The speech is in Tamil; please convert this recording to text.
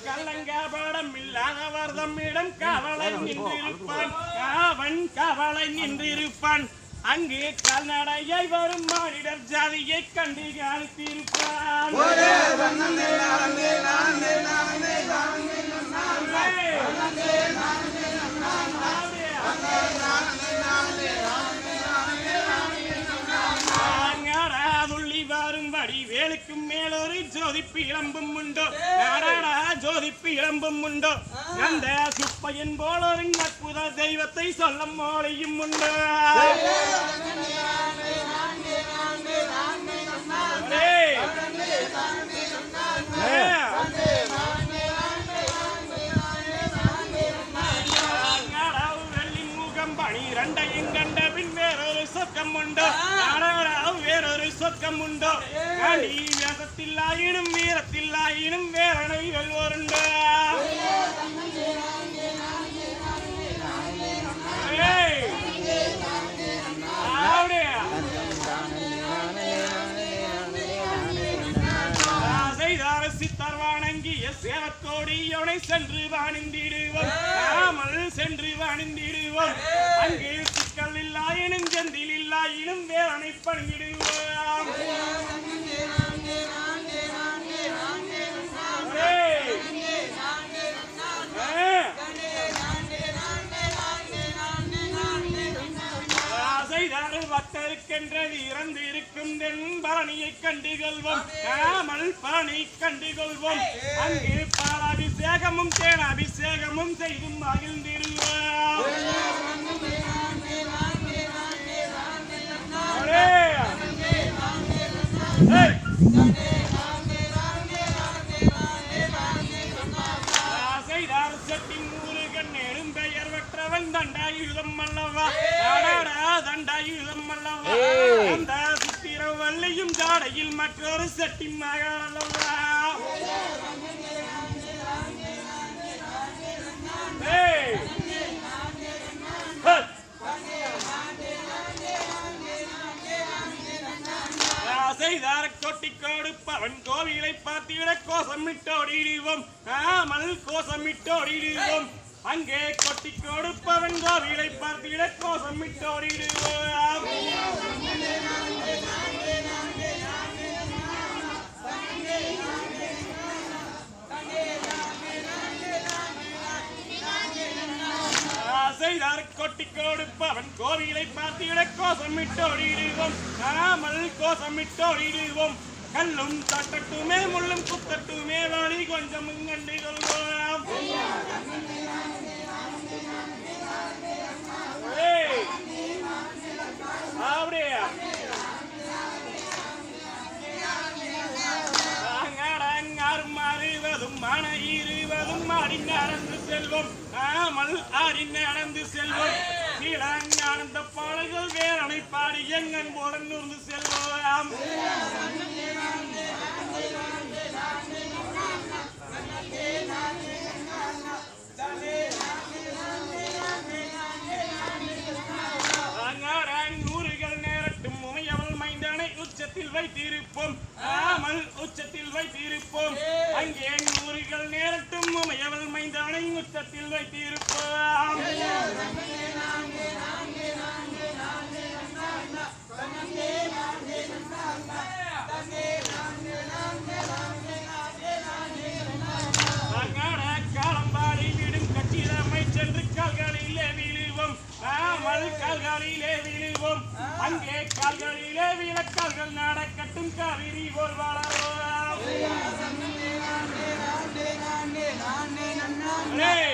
கள்ளங்கபடம் இல்லாதவர் தம்மிடம் கவலை நின்றிருப்பான். அவன் கவலை நின்றிருப்பான். அங்கே கால்நடையை வரும் மானிடர் ஜாதியை கண்டு காத்திருப்பான். வரும்படி வேலுக்கும் மேலொரு ஜோதிப்பு இளம்பும் உண்டோ, ஜோதிப்பு இளம்பும் உண்டோ, அந்த சுப்பையன் போல ஒரு அற்புத தெய்வத்தை சொல்ல மொழியும் உண்டோ. ரெண்டையும் கண்ட பின் வேறொரு சொர்க்கம் உண்டோ, வேறொரு சொர்க்கம் உண்டோ. வேதத்தில் ஆயினும் வீரத்தில் ஆயினும் வேறனைகள் ஒருண்டோ. சித்தர் வணங்கிய சேவக்கோடியோனை சென்று வாணிந்திடுவோம், நாமல் சென்று வாணிந்திடுவோம். அங்கே சிக்கல் இல்லாயினும் செந்தில் இல்லாயினும் வேறனை பணிந்திடுவோம். பக்தருக்கென்றது இறந்து இருக்கும் பழனியை கண்டுகொள்வோம், நாமல் பழனி கண்டுகொள்வோம். அங்கே பாலாபிஷேகமும் தேனாபிஷேகமும் செய்து மகிழ்ந்திடுவோம். தண்டாயுதம் அல்லவா, தண்டாயுதம் அல்லவா, அந்த சுத்திரவல்லியும் ஜாடையில் மற்றொரு செட்டி மகள் அல்லவா. செய்தார கொட்டி கொடுப்பவன் கோவிலை பார்த்திட கோசமிட்டோடிடுவோம், நாமல் கோசமிட்டோடிடுவோம். அங்கே கொட்டி கொடுப்பவன் கோவிலை பார்த்திட கோசமிட்டோடிடுவோம். செய்தார் கொட்டி கொடுப்பவன் கோவிலை பார்த்திட கோசமிட்டோடிடுவோம், நாமல் கோசமிட்டோடிடுவோம். கல்லும் தட்டட்டுமே முள்ளும் குத்தட்டுமே வாடி கொஞ்சம் கண்டு கொள்வோம். மன இருவதும் ஆடி நடந்து செல்வோம், நாமல் ஆடி நடந்து செல்வோம். கீழானந்த பாடல்கள் வேறனை பாடி எங்கன் போல நூர்ந்து செல்வோம். நூறுகள் நேரட்டும் உமையவள் மைந்தனை உச்சத்தில் வைத்திருப்போம், நாமல் உச்சத்தில் வைத்திருப்போம். அங்கே நூறுகள் நேரட்டும் உமையவள் மைந்தனை உச்சத்தில் வைத்திருப்போம். காலம்பாடி விடும் கச்சிதமை சென்று கால்களிலே விழுவோம், நாமல் கால்களிலே விழுவோம். அங்கே கால்களிலே விளக்கால்கள் நடக்கட்டும் காவிரி போல் வளரோம். நானே